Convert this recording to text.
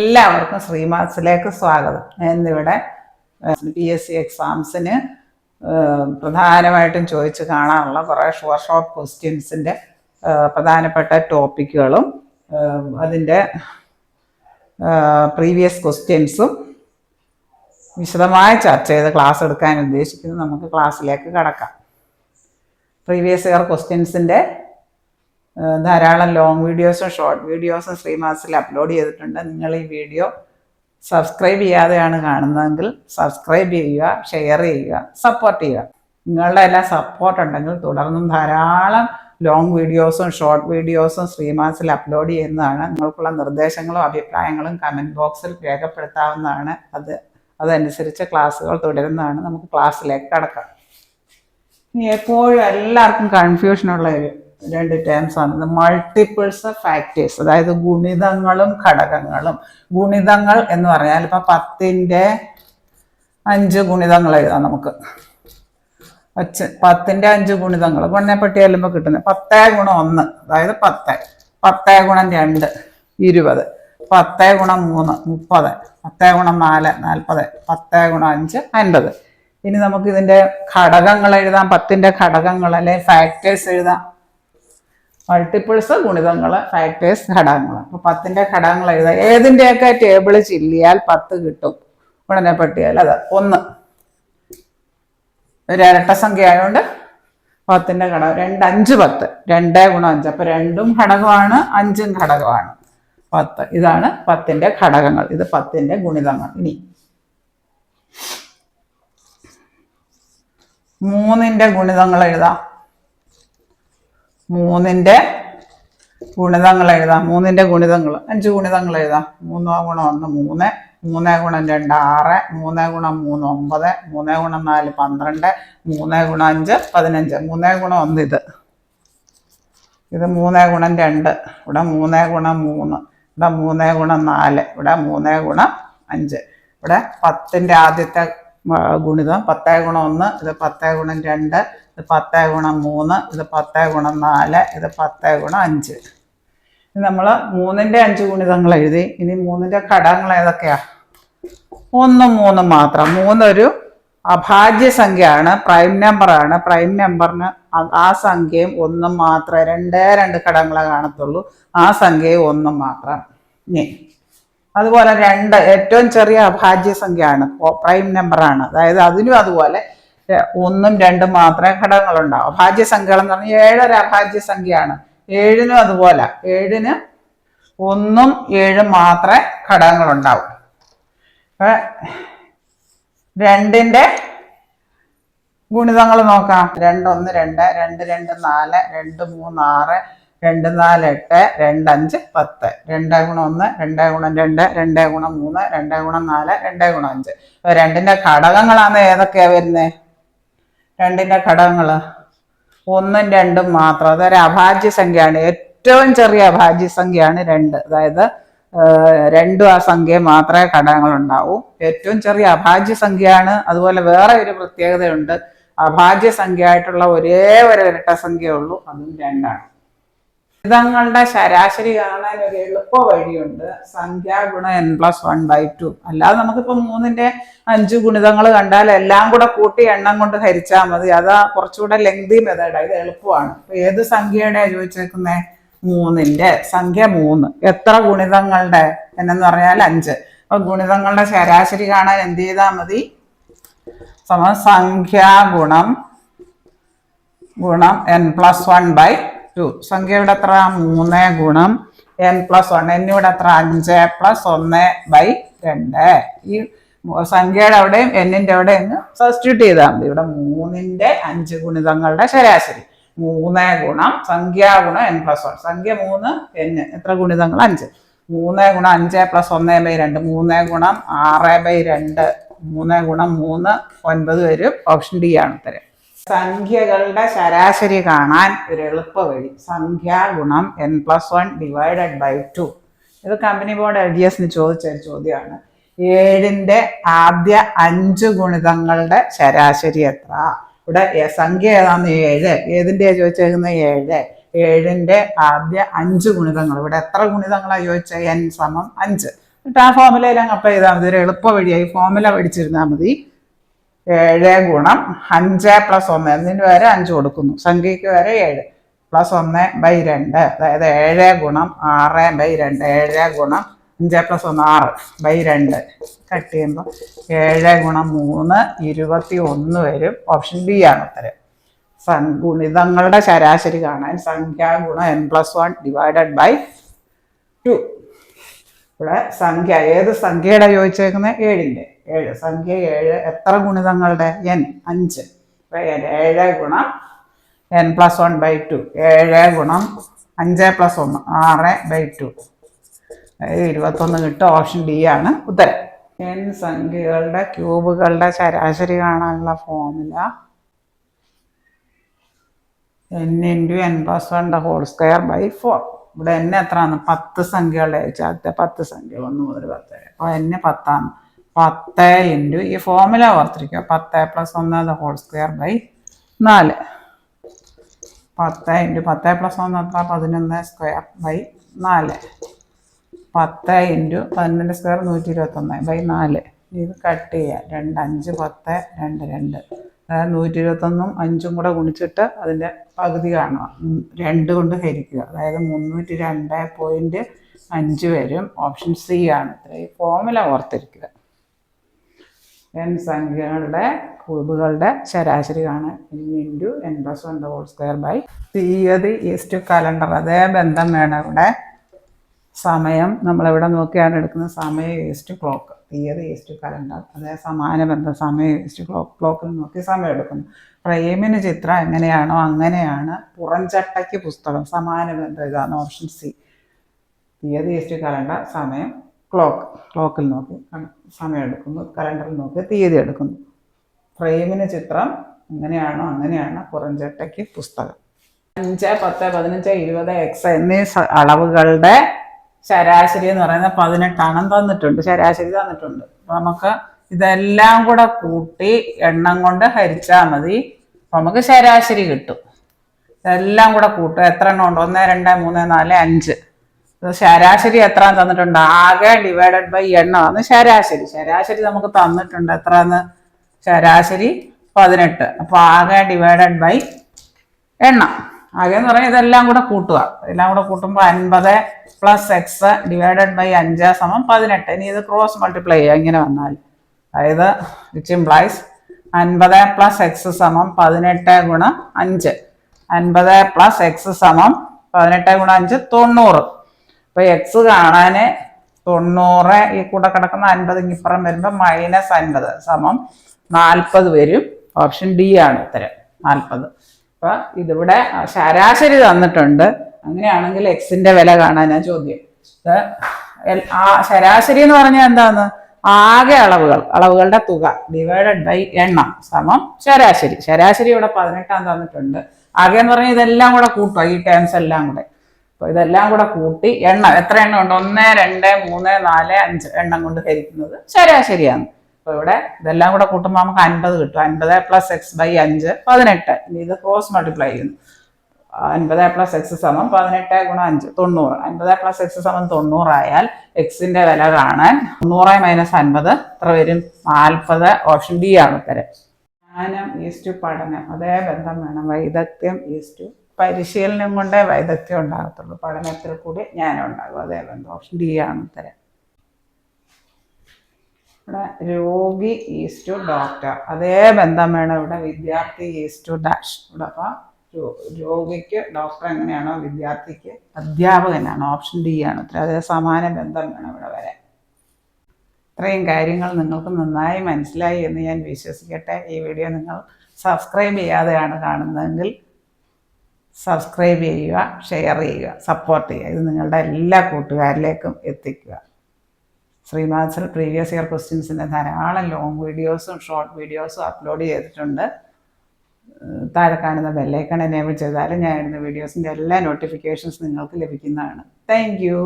എല്ലാവർക്കും ശ്രീമാത്സിലേക്ക് സ്വാഗതം. ഇന്നിവിടെ PSC എക്സാംസിന് പ്രധാനമായിട്ടും ചോദിച്ച് കാണാനുള്ള കുറേ ഷോർട്ട് ക്വസ്റ്റ്യൻസിൻ്റെ പ്രധാനപ്പെട്ട ടോപ്പിക്കുകളും അതിൻ്റെ പ്രീവിയസ് ക്വസ്റ്റ്യൻസും വിശദമായി ചർച്ച ചെയ്ത് ക്ലാസ് എടുക്കാൻ ഉദ്ദേശിക്കുന്നത്. നമുക്ക് ക്ലാസ്സിലേക്ക് കടക്കാം. പ്രീവിയസ് ഇയർ ക്വസ്റ്റ്യൻസിൻ്റെ ധാരാളം ലോങ് വീഡിയോസും ഷോർട്ട് വീഡിയോസും ശ്രീമാത്സിൽ അപ്ലോഡ് ചെയ്തിട്ടുണ്ട്. നിങ്ങൾ ഈ വീഡിയോ സബ്സ്ക്രൈബ് ചെയ്യാതെയാണ് കാണുന്നതെങ്കിൽ സബ്സ്ക്രൈബ് ചെയ്യുക, ഷെയർ ചെയ്യുക, സപ്പോർട്ട് ചെയ്യുക. നിങ്ങളുടെ എല്ലാം സപ്പോർട്ട് ഉണ്ടെങ്കിൽ തുടർന്നും ധാരാളം ലോങ് വീഡിയോസും ഷോർട്ട് വീഡിയോസും ശ്രീമാത്സിൽ അപ്ലോഡ് ചെയ്യുന്നതാണ്. നിങ്ങൾക്കുള്ള നിർദ്ദേശങ്ങളും അഭിപ്രായങ്ങളും കമൻറ്റ് ബോക്സിൽ രേഖപ്പെടുത്താവുന്നതാണ്. അതനുസരിച്ച് ക്ലാസ്സുകൾ തുടരുന്നതാണ്. നമുക്ക് ക്ലാസ്സിലേക്ക് കടക്കാം. ഇനി എപ്പോഴും എല്ലാവർക്കും കൺഫ്യൂഷനുള്ള രണ്ട് ടേംസ് ആണ് മൾട്ടിപ്പിൾസ് ഓഫ് ഫാക്ടേഴ്സ്, അതായത് ഗുണിതങ്ങളും ഘടകങ്ങളും. ഗുണിതങ്ങൾ എന്ന് പറഞ്ഞാൽ ഇപ്പം 10ന്റെ 5 ഗുണിതങ്ങൾ എഴുതാം. നമുക്ക് 10ന്റെ 5 ഗുണിതങ്ങൾ ഗുണനപ്പെട്ടി ചെല്ലുമ്പോൾ കിട്ടുന്നത് 10 ഗുണം 1 അതായത് 10, 10 ഗുണം 2 20, 10 ഗുണം 3 30, 10 ഗുണം 4 40, 10 ഗുണം 5 50. ഇനി നമുക്ക് ഇതിൻ്റെ ഘടകങ്ങൾ എഴുതാം. 10ന്റെ ഘടകങ്ങൾ അല്ലെങ്കിൽ ഫാക്ടേഴ്സ് എഴുതാം. മൾട്ടിപ്പിൾസ്, ഗുണിതങ്ങൾ, ഫാക്ടേഴ്സ്, ഘടകങ്ങൾ. അപ്പോൾ 10ന്റെ ഘടകങ്ങൾ എഴുതാം. ഏതിൻ്റെയൊക്കെ ടേബിൾ ചില്ലിയാൽ 10 കിട്ടും ഉടനെ പട്ടിയാൽ അത് 1. ഒരു ഇരട്ട സംഖ്യ ആയതുകൊണ്ട് 10ന്റെ ഘടകം 2 5 10, 2 ഗുണം 5. അപ്പോൾ 2ഉം ഘടകമാണ് 5ഉം ഘടകമാണ് 10. ഇതാണ് 10ന്റെ ഘടകങ്ങൾ. ഇത് 10ന്റെ ഗുണിതങ്ങൾ. ഇനി 3ന്റെ ഗുണിതങ്ങൾ എഴുതാം. 3ന്റെ ഗുണിതങ്ങൾ എഴുതാം. 3ന്റെ ഗുണിതങ്ങൾ 5 ഗുണിതങ്ങൾ എഴുതാം. 3 ഗുണം 1 3, 3 ഗുണം 2 6, 3 ഗുണം 3 9, 3 ഗുണം 4 12, 3 ഗുണം 5 15. 3 ഗുണം 1 ഇത് 3 ഗുണം 2, ഇവിടെ 3 ഗുണം 3, ഇവിടെ 3 ഗുണം 4, ഇവിടെ 3 ഗുണം 5. ഇവിടെ 10ന്റെ ആദ്യത്തെ ഗുണിതം 10 ഗുണം 1, ഇത് 10 ഗുണം 2, ഇത് 10 ഗുണം 3, ഇത് 10 ഗുണം 4, ഇത് 10 ഗുണം 5. നമ്മൾ 3ന്റെ 5 ഗുണിതങ്ങൾ എഴുതി. ഇനി 3ന്റെ ഘടകങ്ങൾ ഏതൊക്കെയാ? 1 3 മാത്രം. 3 ഒരു അഭാജ്യ സംഖ്യയാണ്, പ്രൈം നമ്പറാണ്. പ്രൈം നമ്പറിന് ആ സംഖ്യയും 1 മാത്രമേ 2 ഘടകങ്ങളെ കാണത്തുള്ളൂ. ആ സംഖ്യയും 1 മാത്രം. ഇനി അതുപോലെ 2 ഏറ്റവും ചെറിയ അഭാജ്യ സംഖ്യയാണ്, പ്രൈം നമ്പറാണ്. അതായത് അതിനും അതുപോലെ 1ഉം 2ഉം മാത്രമേ ഘടകങ്ങളുണ്ടാവും. അഭാജ്യ സംഖ്യകൾ എന്ന് പറഞ്ഞാൽ 7 ഒരു അഭാജ്യ സംഖ്യയാണ്. 7നും അതുപോലെ 7ന് 1ഉം 7ഉം മാത്രമേ ഘടകങ്ങളുണ്ടാവും. 2ന്റെ ഗുണിതങ്ങൾ നോക്കാം. 2 1 2, 2 2 4, 2 3 6, 2 4 8, 2 5 10. 2 ഗുണം 1, 2 ഗുണം 2, 2 ഗുണം 3, 2 ഗുണം 4, 2 ഗുണം 5. 2ന്റെ ഘടകങ്ങളാണ് ഏതൊക്കെയാ വരുന്നത്? 2ന്റെ ഘടകങ്ങൾ 1ഉം 2ഉം മാത്രം. അതൊരു അഭാജ്യ സംഖ്യയാണ്. ഏറ്റവും ചെറിയ അഭാജ്യ സംഖ്യയാണ് 2. അതായത് 2 ആ സംഖ്യ മാത്രമേ ഘടകങ്ങളുണ്ടാവൂ. ഏറ്റവും ചെറിയ അഭാജ്യ സംഖ്യയാണ്. അതുപോലെ വേറെ ഒരു പ്രത്യേകതയുണ്ട്. അഭാജ്യ സംഖ്യ ആയിട്ടുള്ള ഒരേ ഒരു ഇരട്ട സംഖ്യ ഉള്ളൂ, അതും 2ആണ്. ഗുണിതങ്ങളുടെ ശരാശരി കാണാൻ ഒരു എളുപ്പ വഴിയുണ്ട്. സംഖ്യ ഗുണം n+1/2. അല്ലാതെ നമുക്കിപ്പോൾ 3ന്റെ 5 ഗുണിതങ്ങൾ കണ്ടാൽ എല്ലാം കൂടെ കൂട്ടി എണ്ണം കൊണ്ട് ഹരിച്ചാൽ മതി. അതാ കുറച്ചുകൂടെ ലെങ്തി മെത്തേഡാണ്. ഇത് എളുപ്പമാണ്. ഇപ്പൊ ഏത് സംഖ്യയുടെയാണ് ചോദിച്ചേക്കുന്നത്? 3ന്റെ സംഖ്യ 3. എത്ര ഗുണിതങ്ങളുടെ? എന്നു പറഞ്ഞാൽ 5. അപ്പൊ ഗുണിതങ്ങളുടെ ശരാശരി കാണാൻ എന്ത് ചെയ്താൽ മതി? സംഖ്യ ഗുണം n+1/2. സംഖ്യ ഇവിടെ എത്ര? 3 ഗുണം n+1. എന്നിവിടെ എത്ര? 5+1/2. ഈ സംഖ്യയുടെ അവിടെയും എന്നിന്റെ അവിടെയും സബ്സ്റ്റിറ്റ്യൂട്ട് ചെയ്താൽ മതി. ഇവിടെ 3ന്റെ 5 ഗുണിതങ്ങളുടെ ശരാശരി 3 ഗുണം സംഖ്യ ഗുണം n+1. സംഖ്യ 3, n എത്ര ഗുണിതങ്ങൾ? 5. 3 ഗുണം 5+1/2. 3 ഗുണം 6/2. 3 ഗുണം 3 9 വരും. ഓപ്ഷൻ ഡി ആണ് ഉത്തരം. സംഖ്യകളുടെ ശരാശരി കാണാൻ ഒരു എളുപ്പ വഴി സംഖ്യ ഗുണം n+1/2. ഇത് കമ്പനി ബോർഡ് LGSന് ചോദിച്ച ഒരു ചോദ്യമാണ്. 7ന്റെ ആദ്യ 5 ഗുണിതങ്ങളുടെ ശരാശരി എത്ര? ഇവിടെ സംഖ്യ ഏതാന്ന്? 7. ഏതിൻ്റെയാ ചോദിച്ചേക്കുന്നത്? 7. 7ന്റെ ആദ്യ 5 ഗുണിതങ്ങൾ. ഇവിടെ എത്ര ഗുണിതങ്ങളാണ് ചോദിച്ചത്? n = 5. എന്നിട്ട് ആ ഫോമുലയിൽ അങ്ങ് അപ്ലൈ ചെയ്താൽ മതി. ഒരു എളുപ്പ വഴിയായി ഫോമുല പഠിച്ചിരുന്നാൽ മതി. 7 ഗുണം 5 പ്ലസ് 1 എന്നതിന് വരെ 5 കൊടുക്കുന്നു, സംഖ്യയ്ക്ക് വരെ 7 പ്ലസ് 1/2, അതായത് 7 ഗുണം 6/2. 7 ഗുണം 5 പ്ലസ് 1 6/2 കട്ട് ചെയ്യുമ്പോൾ 7 ഗുണം 3 21 വരും. ഓപ്ഷൻ ബി ആണ് ഉത്തരം. ഗുണിതങ്ങളുടെ ശരാശരി കാണാൻ സംഖ്യ ഗുണം n+1 ഡിവൈഡഡ് ബൈ 2. ഇവിടെ സംഖ്യ ഏത് സംഖ്യയുടെ ചോദിച്ചേക്കുന്നത്? 7ന്റെ. 7 സംഖ്യ 7 എത്ര ഗുണിതങ്ങളുടെ? n 5. 7 ഗുണം n+1/2. 7 ഗുണം 5 പ്ലസ് 1 6/2. അതായത് 21 കിട്ടും. ഓപ്ഷൻ ഡി ആണ് ഉത്തരം. n സംഖ്യകളുടെ ക്യൂബുകളുടെ ശരാശരി കാണാനുള്ള ഫോർമുല n × n+1² 4. ഇവിടെ n എത്രയാണ്? 10 സംഖ്യകളുടെ ചോദിച്ചാൽ 10 സംഖ്യ 1 മുതൽ 10 വരെ. അപ്പോൾ n 10ആണ്. 10 × ഈ ഫോർമുല ഓർത്തിരിക്കുക. 10 + 1² 4. 10 × 10 + 1 എത്ര? 11² 4. 10 × 11² 121/4. ഇത് കട്ട് ചെയ്യുക. 2 5 10 2 2. അതായത് 121ഉം 5ഉം കൂടെ ഗുണിച്ചിട്ട് അതിൻ്റെ പകുതി കാണുക. 2 കൊണ്ട് ഹരിക്കുക. അതായത് 302.5 വരും. ഓപ്ഷൻ സി ആണ്. ഈ ഫോർമുല ഓർത്തിരിക്കുക. n സംഖ്യകളുടെ ക്യൂബുകളുടെ ശരാശരി കാണാൻ n × n+1² തീയതി ഈസ്റ്റ് കലണ്ടർ. അതേ ബന്ധം വേണം ഇവിടെ. സമയം നമ്മളിവിടെ നോക്കിയാണ് എടുക്കുന്നത്. സമയം ഈസ്റ്റ് ക്ലോക്ക്, തീയതി ഈസ്റ്റ് കലണ്ടർ. അതേ സമാന ബന്ധം. സമയം ഈസ്റ്റ് ക്ലോക്കിൽ നോക്കി സമയം എടുക്കുന്നു. ഫ്രെയിമിന് ചിത്രം എങ്ങനെയാണോ അങ്ങനെയാണ് പുറംചട്ടയ്ക്ക് പുസ്തകം. സമാന ബന്ധം ഇതാണ്. Option C. തീയതി ഈസ്റ്റ് കലണ്ടർ, സമയം ക്ലോക്കിൽ നോക്കി സമയം എടുക്കുന്നു, കലണ്ടറിൽ നോക്കി തീയതി എടുക്കുന്നു. ഫ്രെയിമിന് ചിത്രം എങ്ങനെയാണോ അങ്ങനെയാണ് പുറംചട്ടയ്ക്ക് പുസ്തകം. 5 10 15 20 x എന്നീ അളവുകളുടെ ശരാശരി എന്ന് പറയുന്നത് 18 തന്നിട്ടുണ്ട്. ശരാശരി തന്നിട്ടുണ്ട്. നമുക്ക് ഇതെല്ലാം കൂടെ കൂട്ടി എണ്ണം കൊണ്ട് ഹരിച്ചാൽ മതി. നമുക്ക് ശരാശരി കിട്ടും. ഇതെല്ലാം കൂടെ കൂട്ടുക. എത്ര എണ്ണം ഉണ്ട്? 1 2 3 4 5. ശരാശരി എത്ര തന്നിട്ടുണ്ട്? ആകെ ഡിവൈഡഡ് ബൈ എണ്ണമാണ് ശരാശരി. ശരാശരി നമുക്ക് തന്നിട്ടുണ്ട്. എത്രന്ന്? ശരാശരി 18. അപ്പോൾ ആകെ ഡിവൈഡഡ് ബൈ എണ്ണം. ആകെ എന്ന് പറഞ്ഞാൽ ഇതെല്ലാം കൂടെ കൂട്ടുക. എല്ലാം കൂടെ കൂട്ടുമ്പോൾ 50 + x ഡിവൈഡഡ് ബൈ 5 = 18. ഇനി ഇത് ക്രോസ് മൾട്ടിപ്ലൈ ചെയ്യുക. ഇങ്ങനെ വന്നാൽ അതായത് വിച്ച് ഇംപ്ലൈസ് 50 + x = 18 ഗുണം 5. 50 + x = 18 ഗുണം 5 90. അപ്പോൾ എക്സ് കാണാൻ 90 ഈ കൂടെ കിടക്കുന്ന 50 ഇപ്പുറം വരുമ്പോൾ -50 = 40 വരും. ഓപ്ഷൻ ഡി ആണ് ഉത്തരം. 40. അപ്പൊ ഇതിവിടെ ശരാശരി തന്നിട്ടുണ്ട്. അങ്ങനെയാണെങ്കിൽ എക്സിന്റെ വില കാണാനാ ചോദ്യം. ശരാശരി എന്ന് പറഞ്ഞാൽ എന്താണ്? ആകെ അളവുകളുടെ തുക ഡിവൈഡഡ് ബൈ എണ്ണം സമം ശരാശരി. ശരാശരി ഇവിടെ 18 തന്നിട്ടുണ്ട്. ആകെ എന്ന് പറഞ്ഞാൽ ഇതെല്ലാം കൂടെ കൂട്ടുക. ഈ ടേംസ് എല്ലാം കൂടെ. അപ്പോൾ ഇതെല്ലാം കൂടെ കൂട്ടി എണ്ണം എത്ര എണ്ണം ഉണ്ട്? 1 2 3 4 5 എണ്ണം കൊണ്ട് ഹരിക്കുന്നത് ശരാശരിയാണ്. അപ്പോൾ ഇവിടെ ഇതെല്ലാം കൂടെ കൂട്ടുമ്പോൾ നമുക്ക് 50 കിട്ടും. 50 + x / 5 18. ഇനി ഇത് ക്രോസ് മൾട്ടിപ്ലൈ ചെയ്യുന്നു. 50 + x = 18 ഗുണം 5 90. 50 + x = 90 ആയാൽ എക്സിന്റെ വില കാണാൻ 90 - 50 എത്ര വരും? 40. ഓപ്ഷൻ ഡി ആണ് ഉത്തരം. ജ്ഞാനം ഈസ്റ്റു പഠനം. അതേ ബന്ധം വേണം. വൈദഗ്ധ്യം ഈസ്റ്റു പരിശീലനം കൊണ്ടേ വൈദഗ്ധ്യം ഉണ്ടാകത്തുള്ളൂ. പഠനത്തിൽ കൂടി ജ്ഞാനം ഉണ്ടാകും. അതേ ബന്ധം. ഓപ്ഷൻ ഡി ആണ് ഉത്തരം. ഇവിടെ രോഗി ഈസ്റ്റു ഡോക്ടർ. അതേ ബന്ധം വേണം ഇവിടെ. വിദ്യാർത്ഥി ഈസ്റ്റു ഡാഷ്. ഇവിടെ അപ്പോൾ രോഗിക്ക് ഡോക്ടർ എങ്ങനെയാണോ വിദ്യാർത്ഥിക്ക് അധ്യാപകനാണ്. ഓപ്ഷൻ ഡി ആണ് ഉത്തരം. അതേ സമാന ബന്ധം വേണം ഇവിടെ വരാൻ. ഇത്രയും കാര്യങ്ങൾ നിങ്ങൾക്ക് നന്നായി മനസ്സിലായി എന്ന് ഞാൻ വിശ്വസിക്കട്ടെ. ഈ വീഡിയോ നിങ്ങൾ സബ്സ്ക്രൈബ് ചെയ്യാതെയാണ് കാണുന്നതെങ്കിൽ സബ്സ്ക്രൈബ് ചെയ്യുക, ഷെയർ ചെയ്യുക, സപ്പോർട്ട് ചെയ്യുക. ഇത് നിങ്ങളുടെ എല്ലാ കൂട്ടുകാരിലേക്കും എത്തിക്കുക. ശ്രീമാത്സർ പ്രീവിയസ് ഇയർ ക്വസ്റ്റ്യൻസിൻ്റെ ധാരാളം ലോങ് വീഡിയോസും ഷോർട്ട് വീഡിയോസും അപ്ലോഡ് ചെയ്തിട്ടുണ്ട്. താഴെ കാണുന്ന ബെല്ലൈക്കൺ എനേബിൾ ചെയ്താലും ഞാൻ ഇടുന്ന വീഡിയോസിൻ്റെ എല്ലാ നോട്ടിഫിക്കേഷൻസ് നിങ്ങൾക്ക് ലഭിക്കുന്നതാണ്. Thank you.